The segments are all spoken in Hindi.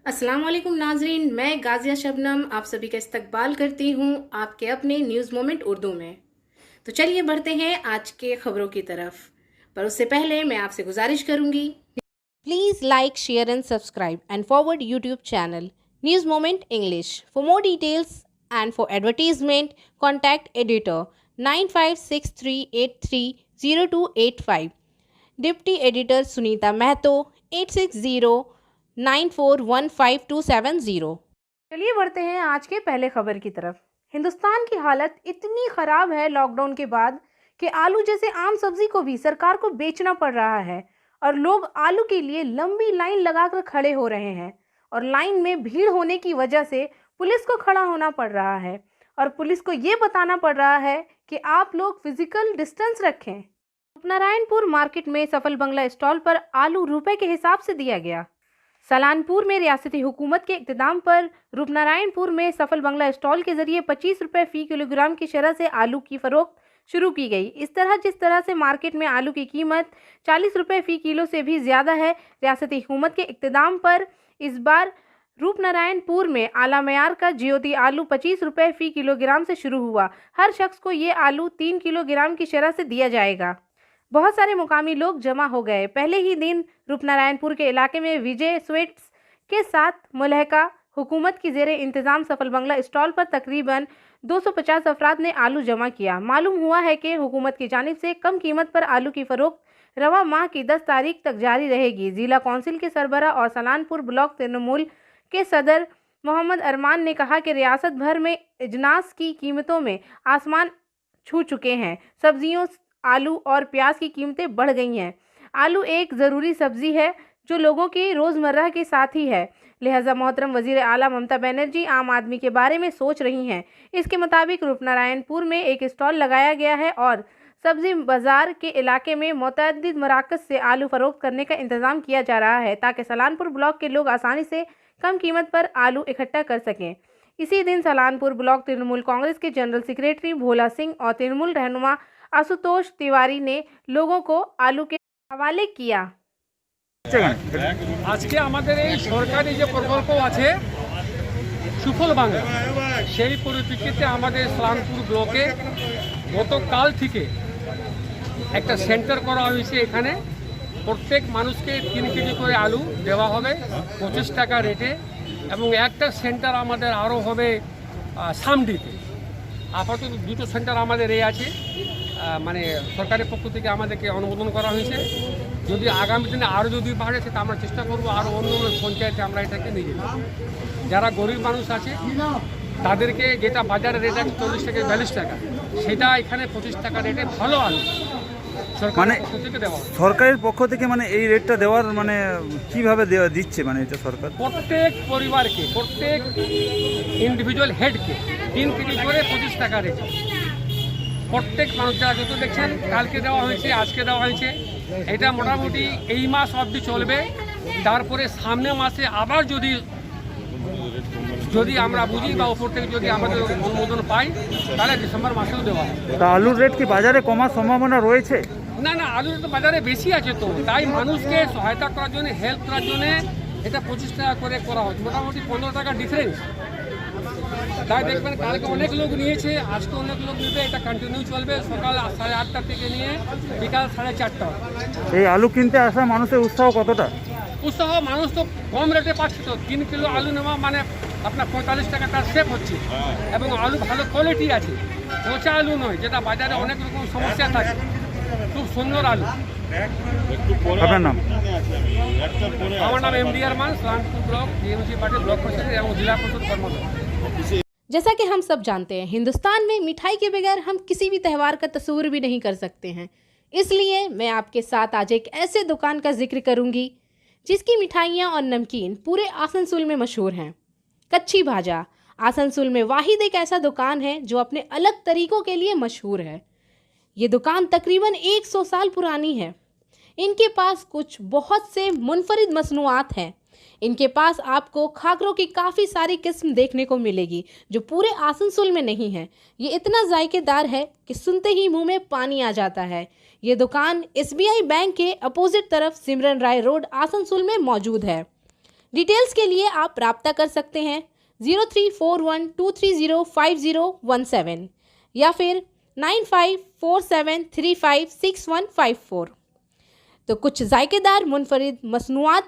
अस्सलाम वालेकुम नाजरीन, मैं गाजिया शबनम आप सभी का इस्तकबाल करती हूँ आपके अपने न्यूज़ मोमेंट उर्दू में। तो चलिए बढ़ते हैं आज के खबरों की तरफ, पर उससे पहले मैं आपसे गुजारिश करूँगी, please like share and subscribe and forward YouTube channel news moment English for more details and for advertisement contact editor 9563830285, deputy editor Sunita Mahato 8609415270। चलिए बढ़ते हैं आज के पहले खबर की तरफ। हिंदुस्तान की हालत इतनी खराब है लॉकडाउन के बाद कि आलू जैसे आम सब्जी को भी सरकार को बेचना पड़ रहा है और लोग आलू के लिए लंबी लाइन लगाकर खड़े हो रहे हैं और लाइन में भीड़ होने की वजह से पुलिस को खड़ा होना पड़ रहा है और पुलिस को ये बताना पड़ रहा है कि आप लोग फिजिकल डिस्टेंस रखें। नारायणपुर मार्केट में सफल बंगला स्टॉल पर आलू रुपए के हिसाब से दिया गया। सलानपुर में रियासती हुकूमत के इक़्तिदाम पर रूपनारायणपुर में सफल बंगला स्टॉल के जरिए 25 रुपये फ़ी किलोग्राम की शरह से आलू की फ़रोख्त शुरू की गई। इस तरह जिस तरह से मार्केट में आलू की कीमत 40 रुपये फ़ी किलो से भी ज़्यादा है, रियासती हुकूमत के इक़्तिदाम पर इस बार रूपनारायणपुर में आला मयार का ज्योति आलू 25 रुपये फ़ी किलोग्राम से शुरू हुआ। हर शख्स को ये आलू 3 किलोग्राम की शरह से दिया जाएगा। बहुत सारे मुकामी लोग जमा हो गए। पहले ही दिन रूपनारायणपुर के इलाके में विजय स्वीट्स के साथ मुलहका हुकूमत की ज़ेरे इंतज़ाम सफल बंगला स्टॉल पर तकरीबन 250 अफराद ने आलू जमा किया। मालूम हुआ है कि हुकूमत की जानिब से कम कीमत पर आलू की फ़रोख्त रवा माह की 10 तारीख तक जारी रहेगी। ज़िला कौंसिल के सरबराह और सलानपुर ब्लॉक तृणमूल के सदर मोहम्मद अरमान ने कहा कि रियासत भर में अजनास की कीमतों में आसमान छू चुके हैं। सब्जियों, आलू और प्याज की कीमतें बढ़ गई हैं। आलू एक ज़रूरी सब्ज़ी है जो लोगों की रोज़मर्रा के साथी है, लिहाजा मोहतरम वज़ीर आला ममता बनर्जी आम आदमी के बारे में सोच रही हैं। इसके मुताबिक रूपनारायणपुर में एक स्टॉल लगाया गया है और सब्ज़ी बाज़ार के इलाके में मुतअद्दिद मराकज़ से आलू फ़रोख्त करने का इंतज़ाम किया जा रहा है ताकि सलानपुर ब्लॉक के लोग आसानी से कम कीमत पर आलू इकट्ठा कर सकें। इसी दिन सलानपुर ब्लॉक तृणमूल कांग्रेस के जनरल सेक्रेटरी भोला सिंह और तृणमूल रहनुमा आशुतोष तिवारी ने लोगों को आलू के हवाले किया। আজকে আমাদের এই সরকারি যে প্রকল্প আছে সুফল বাংলা, সেই পরিপ্রেক্ষিতে আমাদের সালানপুর ব্লকে গতকাল থেকে একটা সেন্টার করা হয়েছে। এখানে প্রত্যেক মানুষকে 3 কেজি করে আলু দেওয়া হবে 25 টাকা রেটে এবং একটা সেন্টার আমাদের আরও হবে সামডিতে। আপাতত দুটো সেন্টার আমাদের এই আছে, মানে সরকারের পক্ষ থেকে আমাদেরকে অনুমোদন করা হয়েছে। যদি আগামী দিনে আরও যদি বাড়ে সেটা আমরা চেষ্টা করবো আরও অন্য অন্য পঞ্চায়েতে আমরা এটাকে নিয়ে যাব। যারা গরিব মানুষ আছে তাদেরকে যেটা বাজারে রেট আছে 40 থেকে 42 টাকা, সেটা এখানে 25 টাকা রেটে ভালো আলু সরকারের পক্ষ থেকে দেওয়া হবে। সরকারের পক্ষ থেকে মানে এই রেটটা দেওয়ার মানে কিভাবে দিচ্ছে, মানে এটা সরকার প্রত্যেক পরিবারকে, প্রত্যেক ইন্ডিভিজুয়াল হেডকে 3 কেজি করে 25 টাকা রেট প্রত্যেক মানুষ যারা যত দেখছেন কালকে দেওয়া হয়েছে, আজকে দেওয়া হয়েছে। এটা মোটামুটি এই মাস অবধি চলবে। তারপরে সামনে মাসে আবার যদি আমরা বুঝি বা ওপর থেকে যদি আমাদের অনুমোদন পাই তাহলে ডিসেম্বর মাসেও দেওয়া হবে। তা আলুর রেট কি বাজারে কমার সম্ভাবনা রয়েছে? না, আলুর তো বাজারে বেশি আছে, তো তাই মানুষকে সহায়তা করার জন্য, হেল্প করার জন্য এটা 25 টাকা করে করা হচ্ছে, মোটামুটি 15 টাকা ডিফারেন্স। তাই দেখবেন কালকে অনেক লোক নিয়েছে, আজকে অনেক লোক নেবে। এটা কন্টিনিউ চলবে সকাল 8:30 থেকে নিয়ে বিকাল 4:30। এই আলু কিনতে আসা মানুষের উৎসাহ কতটা? উৎসাহ, মানুষ তো কম রেটে পাচ্ছে। তো 3 কিলো আলু নেওয়া মানে আপনার 45 টাকা তার সেভ হচ্ছে এবং আলু ভালো কোয়ালিটি আছে, পচা আলু নয় যেটা বাজারে অনেক রকম সমস্যা থাকে। খুব সুন্দর আলু। আপনার নাম? আমার নাম MD Arman, Salanpur block TMC party block president एवं जिला परिषद कर्मचारी। जैसा कि हम सब जानते हैं, हिंदुस्तान में मिठाई के बगैर हम किसी भी त्यौहार का तस्वुर भी नहीं कर सकते हैं। इसलिए मैं आपके साथ आज एक ऐसे दुकान का जिक्र करूंगी जिसकी मिठाइयाँ और नमकीन पूरे आसनसोल में मशहूर हैं। कच्ची भाजा आसनसोल में वाहिद एक ऐसा दुकान है जो अपने अलग तरीक़ों के लिए मशहूर है। ये दुकान तकरीबन 100 साल पुरानी है। इनके पास कुछ बहुत से मुनफरिद मसनूआत हैं। इनके पास आपको खाकरों की काफ़ी सारी किस्म देखने को मिलेगी जो पूरे आसनसोल में नहीं है। ये इतना जायकेदार है कि सुनते ही मुंह में पानी आ जाता है। ये दुकान SBI बैंक के अपोजिट तरफ सिमरन राय रोड आसनसोल में मौजूद है। डिटेल्स के लिए आप राब्ता कर सकते हैं 0341230517 या फिर 9547356154। तो कुछ जायकेदार मुनफरिद मसनूआत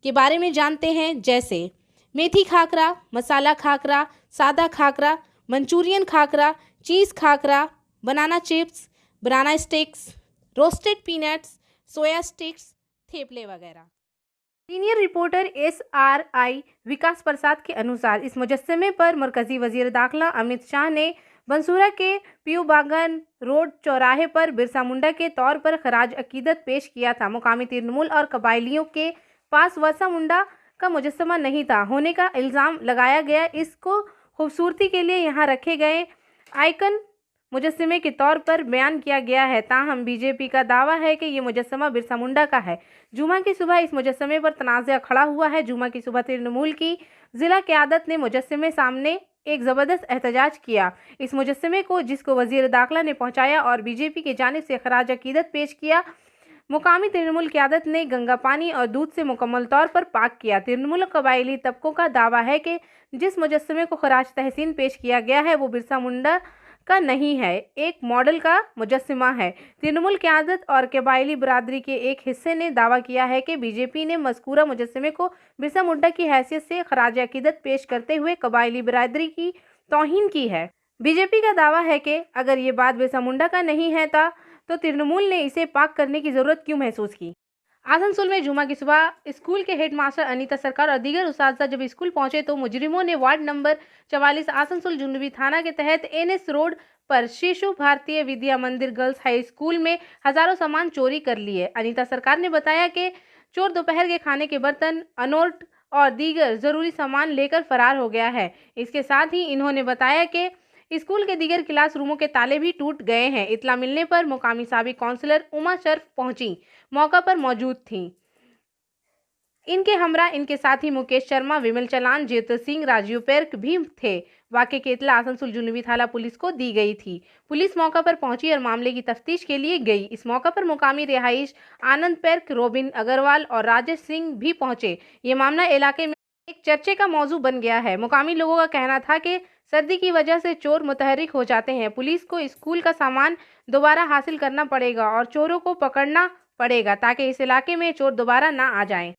के बारे में जानते हैं, जैसे मेथी खाकरा, मसाला खाकरा, सादा खाकरा, मंचूरियन खाकरा, चीज़ खाकरा, बनाना चिप्स, बनाना स्टिक्स, रोस्टेड पीनट्स, सोया स्टिक्स, थेपले वगैरह। सीनियर रिपोर्टर SRI विकास प्रसाद के अनुसार इस मुजस्समे पर मरकजी वजीर दाखिला अमित शाह ने बंसूरा के पीयू बागान रोड चौराहे पर बिरसा मुंडा के तौर पर खराज अकीदत पेश किया था। मुकामी तृणमूल और कबायलियों के पास बिरसा मुंडा का मुजस्समा नहीं था होने का इल्ज़ाम लगाया गया। इसको खूबसूरती के लिए यहाँ रखे गए आइकन मुजस्समे के तौर पर बयान किया गया है। ताहम बीजेपी का दावा है कि ये मुजस्समा बिरसा मुंडा का है। जुमा की सुबह इस मुजस्समे पर तनाज़ा खड़ा हुआ है। जुमा की सुबह तृणमूल की ज़िला क़यादत ने मुजस्समे सामने एक ज़बरदस्त एहतजाज किया। इस मुजस्समे को जिसको वज़ीर दाखिला ने पहुंचाया और बीजेपी की जानिब से खराज अकीदत पेश किया। मुकामी तृणमूल क़यादत ने गंगा पानी और दूध से मुकम्मल तौर पर पाक किया। तृणमूल कबायली तबकों का दावा है कि जिस मुजस्समे को खराज तहसीन पेश किया गया है वो बिरसा मुंडा का नहीं है, एक मॉडल का मुजस्समा है। तृणमूल क़यादत और कबायली बरादरी के एक हिस्से ने दावा किया है कि बीजेपी ने मज़कूरा मुजस्समे को बिरसा मुंडा की हैसियत से खराज अकीदत पेश करते हुए कबायली बरादरी की तौहीन की है। बीजेपी का दावा है कि अगर ये बात बिरसा मुंडा का नहीं है तो तृणमूल ने इसे पाक करने की ज़रूरत क्यों महसूस की। आसनसोल में जुमा की सुबह स्कूल के हेडमास्टर अनीता सरकार और दीगर उस्ताद जब स्कूल पहुंचे तो मुजरिमों ने वार्ड नंबर 44 आसनसोल जुनूबी थाना के तहत NS रोड पर शिशु भारतीय विद्या मंदिर गर्ल्स हाई स्कूल में हजारों सामान चोरी कर लिए। अनीता सरकार ने बताया कि चोर दोपहर के खाने के बर्तन, अनोट और दीगर ज़रूरी सामान लेकर फरार हो गया है। इसके साथ ही इन्होंने बताया कि स्कूल के दीगर क्लासरूमों के ताले भी टूट गए हैं। इतला मिलने पर मुकामी साबिक काउंसलर उमा शर्फ पहुंची मौका पर मौजूद थीं। इनके हमरा इनके साथी मुकेश शर्मा, विमल चलान, ज्योति सिंह, राजीव पेर्क भी थे। वाक़े की इतला आसनसोल जुनूबी थाना पुलिस को दी गई थी। पुलिस मौका पर पहुंची और मामले की तफ्तीश के लिए गई। इस मौका पर मुकामी रिहाइश आनंद पेर्क, रोबिन अग्रवाल और राजेश सिंह भी पहुंचे। ये मामला इलाके में एक चर्चे का मौजू बन गया है। मुकामी लोगों का कहना था कि सर्दी की वजह से चोर मुतहरिक हो जाते हैं। पुलिस को स्कूल का सामान दोबारा हासिल करना पड़ेगा और चोरों को पकड़ना पड़ेगा ताकि इस इलाके में चोर दोबारा ना आ जाएं।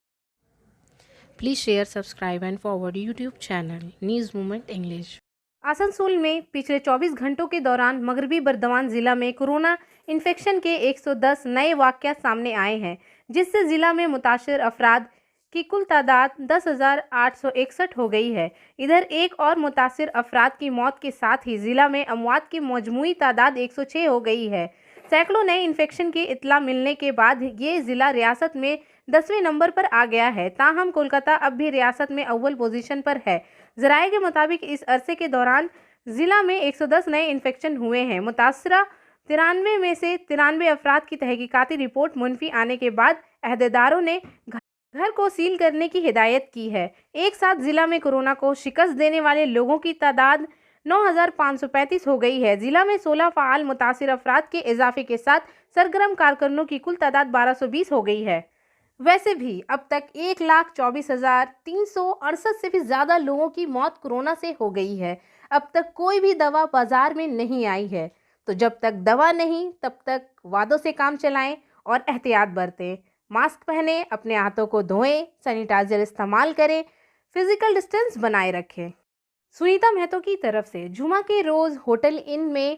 Please share, subscribe and forward YouTube channel news movement English. Asansol में पिछले 24 घंटों के दौरान मगरबी बर्दवान ज़िला में कोरोना इन्फेक्शन के 110 नए वाक़यात सामने आए हैं, जिससे ज़िला में मुतासर अफराद की कुल तादाद 10,861 हो गई है। इधर एक और मुतासिर अफराद की मौत के साथ ही ज़िला में अमवात की मजमूई तादाद 106 हो गई है। सैकड़ों नए इन्फेक्शन की इत्तला मिलने के बाद ये ज़िला रियासत में 10वें नंबर पर आ गया है। ताहम कोलकाता अब भी रियासत में अव्वल पोजीशन पर है। ज़राए के मुताबिक इस अरसे के दौरान ज़िला में 110 नए इन्फेक्शन हुए हैं। मुतासरा 93 में से 93 अफराद की तहकीकाती रिपोर्ट मुनफी आने के बाद अहदेदारों ने घर को सील करने की हिदायत की है। एक साथ जिला में कोरोना को शिकस्त देने वाले लोगों की तादाद 9,535 हो गई है। जिला में 16 फ़ाल मुतासिर अफराद के इजाफे के साथ सरगर्म कारकुनों की कुल तादाद 1220 हो गई है। वैसे भी अब तक 1,24,368 से भी ज़्यादा लोगों की मौत कोरोना से हो गई है। अब तक कोई भी दवा बाजार में नहीं आई है, तो जब तक दवा नहीं तब तक वादों से काम चलाएं और एहतियात बरतें। मास्क पहनें, अपने हाथों को धोएं, सैनिटाइजर इस्तेमाल करें, फिजिकल डिस्टेंस बनाए रखें। सुनीता महतो की तरफ से जुमा के रोज़ होटल इन में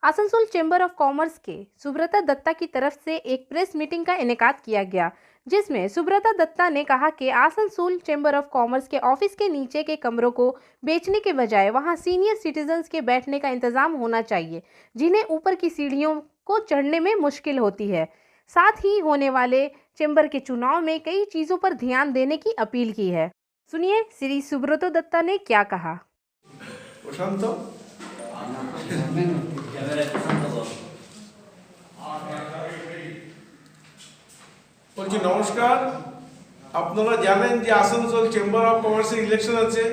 आसनसोल चैम्बर ऑफ कॉमर्स के सुब्रता दत्ता की तरफ से एक प्रेस मीटिंग का इनेकाद किया गया, जिसमें सुब्रता दत्ता ने कहा कि आसनसोल चैम्बर ऑफ कॉमर्स के ऑफिस के नीचे के कमरों को बेचने के बजाय वहां सीनियर सिटीजन्स के बैठने का इंतजाम होना चाहिए, जिन्हें ऊपर की सीढ़ियों को चढ़ने में मुश्किल होती है। साथ ही होने वाले चैम्बर के चुनाव में कई चीज़ों पर ध्यान देने की अपील की है। सुनिए श्री सुब्रता दत्ता ने क्या कहा। বলছি নমস্কার। আপনারা জানেন যে আসানসোল চেম্বার অফ কমার্সের ইলেকশন আছে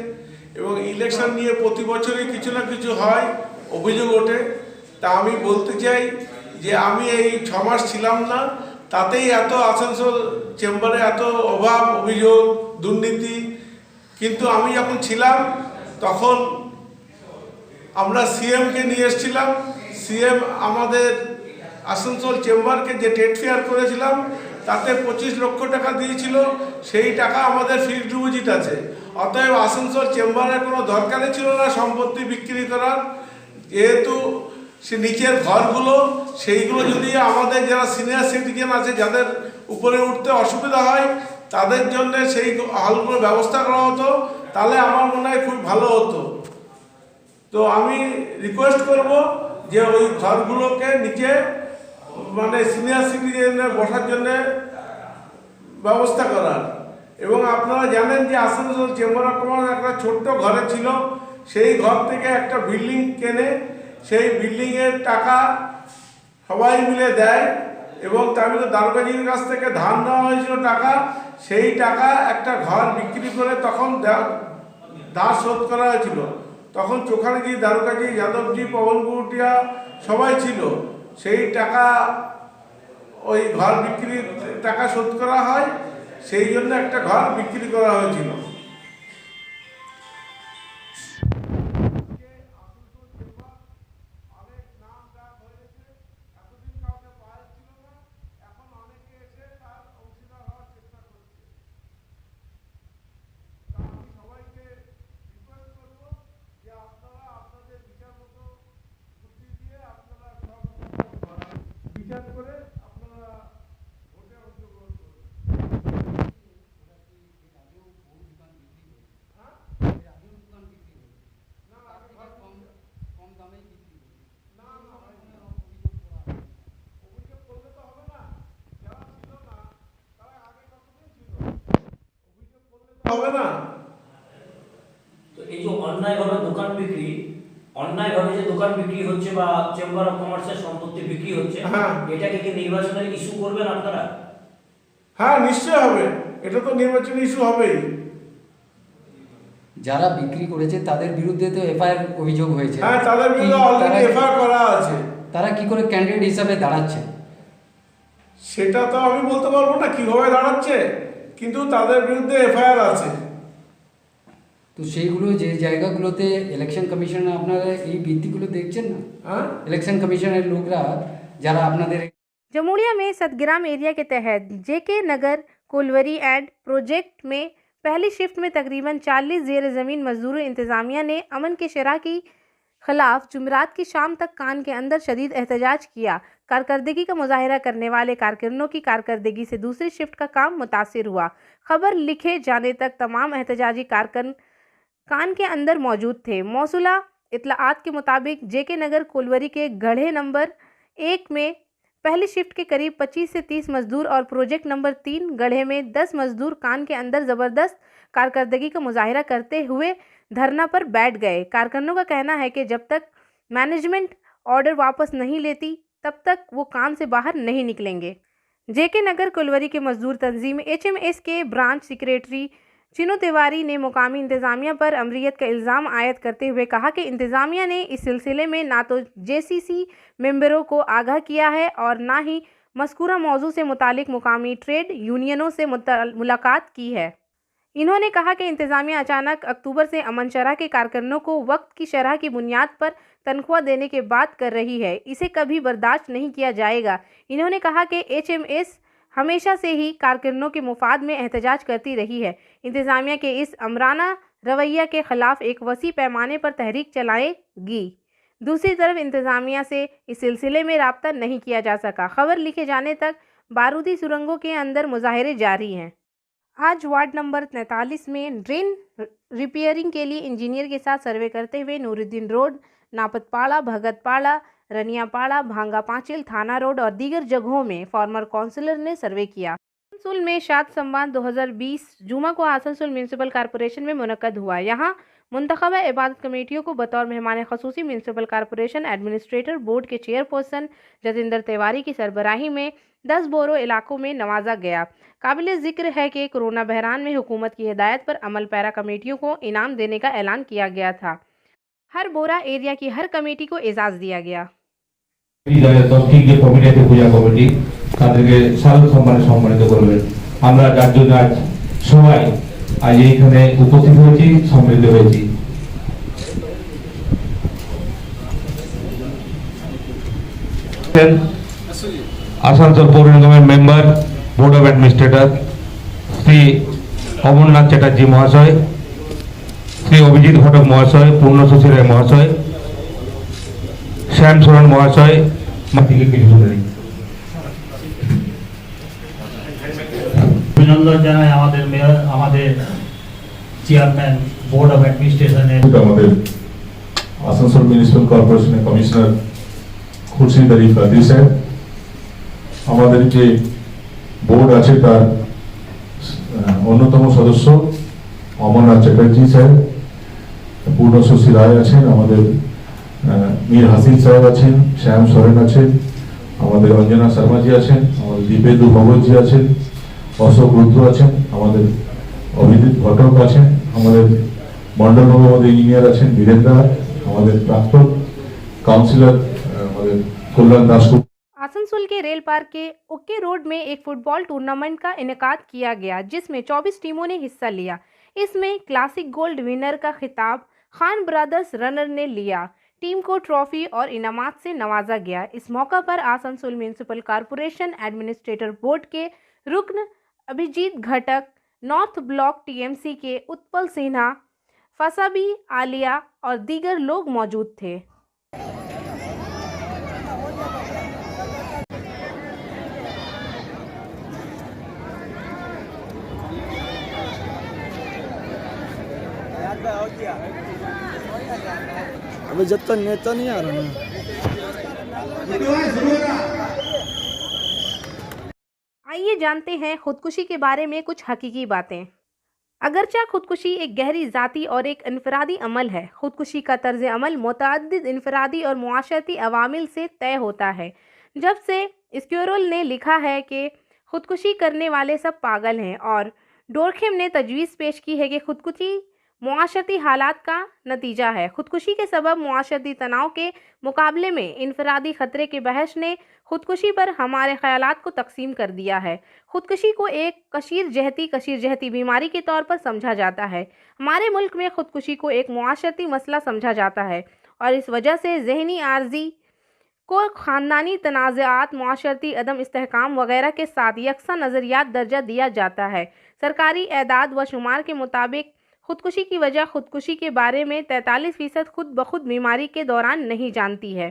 এবং ইলেকশন নিয়ে প্রতি বছরই কিছু না কিছু হয়, অভিযোগ ওঠে। তা আমি বলতে চাই যে আমি এই 6 মাস ছিলাম না, তাতেই এত আসানসোল চেম্বারে এত অভাব, অভিযোগ, দুর্নীতি। কিন্তু আমি যখন ছিলাম তখন আমরা সিএমকে নিয়ে এসেছিলাম। সিএম আমাদের আসানসোল চেম্বারকে যে ট্রেড ফেয়ার করেছিলাম তাতে 25 লক্ষ টাকা দিয়েছিল, সেই টাকা আমাদের ফিক্সড ডিপোজিট আছে। অতএব আসানসোল চেম্বারের কোনো দরকারই ছিল না সম্পত্তি বিক্রি করার। যেহেতু সে নিচের ঘরগুলো, সেইগুলো যদি আমাদের যারা সিনিয়র সিটিজেন আছে, যাদের উপরে উঠতে অসুবিধা হয়, তাদের জন্য সেই হলগুলো ব্যবস্থা করা হতো, তাহলে আমার মনে হয় খুব ভালো হতো। তো আমি রিকোয়েস্ট করব যে ওই ঘরগুলোকে নিচে মানে সিনিয়র সিটিজেনদের বসার জন্য ব্যবস্থা করার। এবং আপনারা জানেন যে আসানসোল চেম্বার অফ কমার্স একটা ছোট্ট ঘরে ছিল, সেই ঘর থেকে একটা বিল্ডিং কেনে, সেই বিল্ডিংয়ের টাকা সবাই মিলে দেয় এবং তার মধ্যে দারোগাজির কাছ থেকে ধার নেওয়া হয়েছিল টাকা, সেই টাকা একটা ঘর বিক্রি করে তখন ধার শোধ করা হয়েছিল। তখন চোখানিজি, দারোগাজি, যাদবজি, পবন গুটিয়া সবাই ছিল। সেই টাকা ওই ঘর বিক্রির টাকা শোধ করা হয়, সেই জন্য একটা ঘর বিক্রি করা হয়েছিল। বিচার করে আপনারা ভোটে অংশগ্রহণ করবেন। অভিযোগ করলে তো হবে না, যারা ছিল না তারা আগে কতদিন ছিল, অভিযোগ করলে তো হবে না। তো এই যে অন্যায়ভাবে দোকান বিক্রি, অন্যায়ভাবে যে দোকান বিক্রি হচ্ছে বা চেম্বার অফ কমার্সের সম্পত্তি বিক্রি হচ্ছে, হ্যাঁ। এটাকে কি নির্বাচনের ইস্যু করবেন আপনারা? হ্যাঁ, নিশ্চয় হবে, এটা তো নির্বাচনী ইস্যু হবেই। যারা বিক্রি করেছে তাদের বিরুদ্ধে তো এফআইআর অভিযোগ হয়েছে। হ্যাঁ, তাদের বিরুদ্ধে অলরেডি এফআইআর করা আছে। তারা কি করে ক্যান্ডিডেট হিসাবে দাঁড়াচ্ছে? সেটা তো আমি বলতে পারবো না কিভাবে দাঁড়াচ্ছে, কিন্তু তাদের বিরুদ্ধে এফআইআর আছে। তো সেইগুলো যে জায়গাগুলোতে ইলেকশন কমিশনে আপনারা এই ভিত্তিগুলো দেখছেন না? হ্যাঁ, ইলেকশন কমিশনের লোকরা যারা আপনাদের जमुड़िया में सतग्राम एरिया के तहत जेके नगर कोलवरी एंड प्रोजेक्ट में पहली शिफ्ट में तकरीबन 40 जेर ज़मीन मजदूरों इंतज़ामिया ने अमन के शरह की खिलाफ जुमेरात की शाम तक कान के अंदर शदीद एहतजाज किया। कारकर्दगी का मुजाहरा करने वाले कारकुनों की कारकर्दगी से दूसरी शिफ्ट का काम मुतासिर हुआ। खबर लिखे जाने तक तमाम एहतजाजी कारकुन कान के अंदर मौजूद थे। मौसूला इतलाआत के मुताबिक जेके नगर कोलवरी के गढ़े नंबर 1 में पहली शिफ्ट के करीब 25 से 30 मजदूर और प्रोजेक्ट नंबर 3 गढ़े में 10 मजदूर कान के अंदर ज़बरदस्त कारकर्दगी का मुजाहरा करते हुए धरना पर बैठ गए। कारकुनों का कहना है कि जब तक मैनेजमेंट ऑर्डर वापस नहीं लेती तब तक वो कान से बाहर नहीं निकलेंगे। जेके नगर कोलवरी के मजदूर तंजीम HMS के ब्रांच सेक्रेटरी चिनू तिवारी ने मुकामी इंतज़ामिया पर अमरीत का इल्ज़ाम आयद करते हुए कहा कि इंतज़ामिया ने इस सिलसिले में ना तो JCC मेंबरों को आगाह किया है और ना ही मज़कूरा मौजू से मुतालिक मुकामी ट्रेड यूनियनों से मुलाकात की है। इन्होंने कहा कि इंतज़ामिया अचानक अक्टूबर से अमन शरह के कारकुनों को वक्त की शरह की बुनियाद पर तनख्वाह देने के बात कर रही है, इसे कभी बर्दाश्त नहीं किया जाएगा। इन्होंने कहा कि HMS हमेशा से ही कारकुनों के मुफाद में एहतजाज करती रही है। इंतज़ामिया के इस अमराना रवैया के ख़िलाफ़ एक वसी पैमाने पर तहरीक चलाएगी। दूसरी तरफ इंतज़ामिया से इस सिलसिले में राब्ता नहीं किया जा सका। खबर लिखे जाने तक बारूदी सुरंगों के अंदर मुजाहरे जारी हैं। आज वार्ड नंबर 43 में ड्रेन रिपेयरिंग के लिए इंजीनियर के साथ सर्वे करते हुए नूरुद्दीन रोड, नापतपाड़ा, भगतपाड़ा, रनियापाड़ा, भांगा पांचिल, थाना रोड और दीगर जगहों में फॉर्मर काउंसिलर ने सर्वे किया। आसनसोल में शाद संवाद 2020 जुमा को आसनसोल म्यूनसिपल कॉरपोरेशन में मुनक्कद हुआ। यहाँ मुंतखबा इबादत कमेटियों को बतौर मेहमान खसूसी म्यूनसिपल कॉरपोरेशन एडमिनिस्ट्रेटर बोर्ड के चेयरपर्सन जतिंदर तिवारी की सरबराही में 10 बोरो इलाकों में नवाजा गया। काबिल ज़िक्र है कि कोरोना बहरान में हुकूमत की हिदायत पर अमल पैरा कमेटियों को इनाम देने का ऐलान किया गया था। हर बोरा एरिया की हर कमेटी को एजाज़ दिया गया। ঠিক যে কমিটি আছে পূজা কমিটি তাদেরকে সাদর সম্মানে সম্মানিত করবেন। আমরা যার জন্য আজ সবাই আজ এইখানে উপস্থিত হয়েছি, সম্মিলিত হয়েছি। আসানসোল পৌর নিগমের member board of administrator Shri Amarnath Chatterjee মহাশয়, শ্রী অভিজিৎ ঘটক মহাশয়, পূর্ণশশী রায় মহাশয়, শ্যাম সোরেন মহাশয়, মাটিকে কিছু শুনে নিই। অভিনন্দন জানাই আমাদের মেয়র, আমাদের চেয়ারম্যান বোর্ড অফ অ্যাডমিনিস্ট্রেশনের, আমাদের আসানসোল মিউনিসিপ্যাল কর্পোরেশনের কমিশনার খুরশিদ আলী কাদি সাহেব, আমাদের যে বোর্ড আছে তার অন্যতম সদস্য অমরনাথ চ্যাটার্জি সাহেব, পূর্ণশশী রায় আছেন, আমাদের মীর হাসিন সাহেব আছেন, শ্যাম সোরেন আছেন, আমাদের অঞ্জনা শর্মাজি আছেন, আমাদের দীপেন্দু ভগতজি আছেন, অশোক রুদ্র আছেন, আমাদের অভিজিৎ ঘটক আছেন, আমাদের মন্ডলবাবু আমাদের ইঞ্জিনিয়ার আছেন, বীরেন্দ্র, আমাদের প্রাক্তন काउंसिलर कल्याण दास को। आसनसोल के रेल पार्क के उक्के रोड में एक फुटबॉल टूर्नामेंट का इनेकाद किया गया, जिसमें 24 टीमों ने हिस्सा लिया। इसमें क्लासिक गोल्ड विनर का खिताब खान ब्रदर्स रनर ने लिया। टीम को ट्रॉफी और इनामात से नवाजा गया। इस मौका पर Asansol municipal corporation administrator board के रुकन अभिजीत घटक, नॉर्थ ब्लॉक टीएमसी के उत्पल सिन्हा, फसाबी आलिया और दीगर लोग मौजूद थे। अभी जब तक नेता नहीं आ रहा ना। आइए जानते हैं खुदकुशी के बारे में कुछ हकीकी बातें। अगरचा खुदकुशी एक गहरी ज़ाती और एक इनफरादी अमल है। खुदकुशी का तर्ज अमल मुतअद्दिद इनफरादी और मुआशरती अवामिल से तय होता है। जब से स्क्यूरोल ने लिखा है कि खुदकुशी करने वाले सब पागल हैं, और डोरखेम ने तजवीज़ पेश की है कि खुदकुशी मुआशरती हालात का नतीजा है। खुदकुशी के सबब मुआशरती तनाव के मुकाबले में इनफरादी ख़तरे के बहस ने खुदकुशी पर हमारे ख़यालात को तकसीम कर दिया है। खुदकुशी को एक कशीर जहती बीमारी के तौर पर समझा जाता है। हमारे मुल्क में खुदकुशी को एक मुआशरती मसला समझा जाता है, और इस वजह से जहनी आर्जी को ख़ानदानी तनाज़ात, मुआशरती अदम इस्तेहकाम वगैरह के साथ यकसा नज़रियात दर्जा दिया जाता है। सरकारी एदाद व शुमार के मुताबिक खुदकुशी की वजह खुदकुशी के बारे में 43% खुद ब खुद बीमारी के दौरान नहीं जानती है।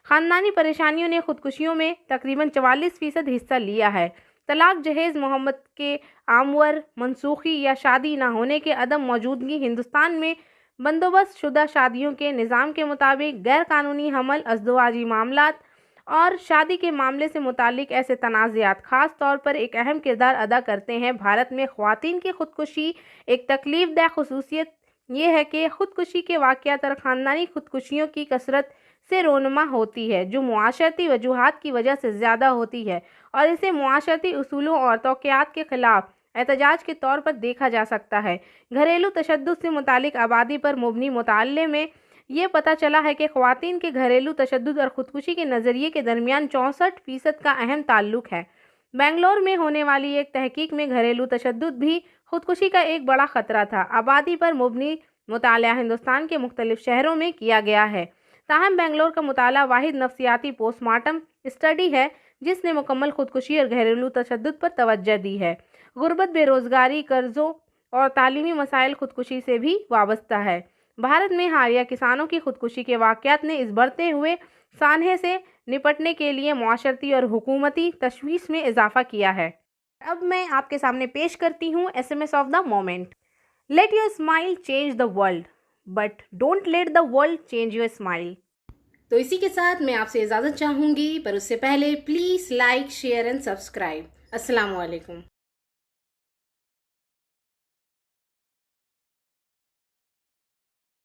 ख़ानदानी परेशानियों ने खुदकुशियों में तकरीबन 44% हिस्सा लिया है। तलाक, जहेज़, मोहम्मद के आमवर, मनसूखी या शादी ना होने के अदम मौजूदगी, हिंदुस्तान में बंदोबस्त शुदा शादियों के निज़ाम के मुताबिक गैर कानूनी हमल, अज़दवाजी मामलात और शादी के मामले से मुतालिक ऐसे तनाज़ात ख़ास तौर पर एक अहम किरदार अदा करते हैं। भारत में ख़वातीन की खुदकुशी एक तकलीफ़देह खुसूसियत ये है कि खुदकुशी के वाक़यात और ख़ानदानी खुदकुशियों की कसरत से रोनमा होती है, जो मुआशरती वजूहात की वजह से ज़्यादा होती है, और इसे मुआशरती उसूलों और तौक़ियात के ख़िलाफ़ एहतजाज के तौर पर देखा जा सकता है। घरेलू तशद्दुद से मुतालिक आबादी पर मुबनी मुताले में ये पता चला है कि ख़वातीन के घरेलू तशद्दुद और ख़ुदकुशी के नज़रिए के दरमियान 64% का अहम ताल्लुक़ है। बेंगलोर में होने वाली एक तहकीक में घरेलू तशद्दुद भी ख़ुदकुशी का एक बड़ा ख़तरा था। आबादी पर मुबनी मुताला हिंदुस्तान के मुख्तलिफ़ शहरों में किया गया है। ताहम बेंगलोर का मुताला वाहिद नफ्सियाती पोस्टमार्टम स्टडी है जिसने मुकम्मल खुदकुशी और घरेलू तशद्दुद पर तवज्जो दी है। गुर्बत, बेरोज़गारी, कर्ज़ों और तालीमी मसाइल खुदकुशी से भी वाबस्ता है। भारत में हालिया किसानों की खुदकुशी के वाक़यात ने इस बढ़ते हुए सानहे से निपटने के लिए मुआशरती और हुकूमती तशवीश में इजाफ़ा किया है। अब मैं आपके सामने पेश करती हूँ SMS of the moment. Let your smile change the world, but don't let the world change your smile. तो इसी के साथ मैं आपसे इजाज़त चाहूँगी, पर उससे पहले please like, share and subscribe. अस्सलाम वालेकुम।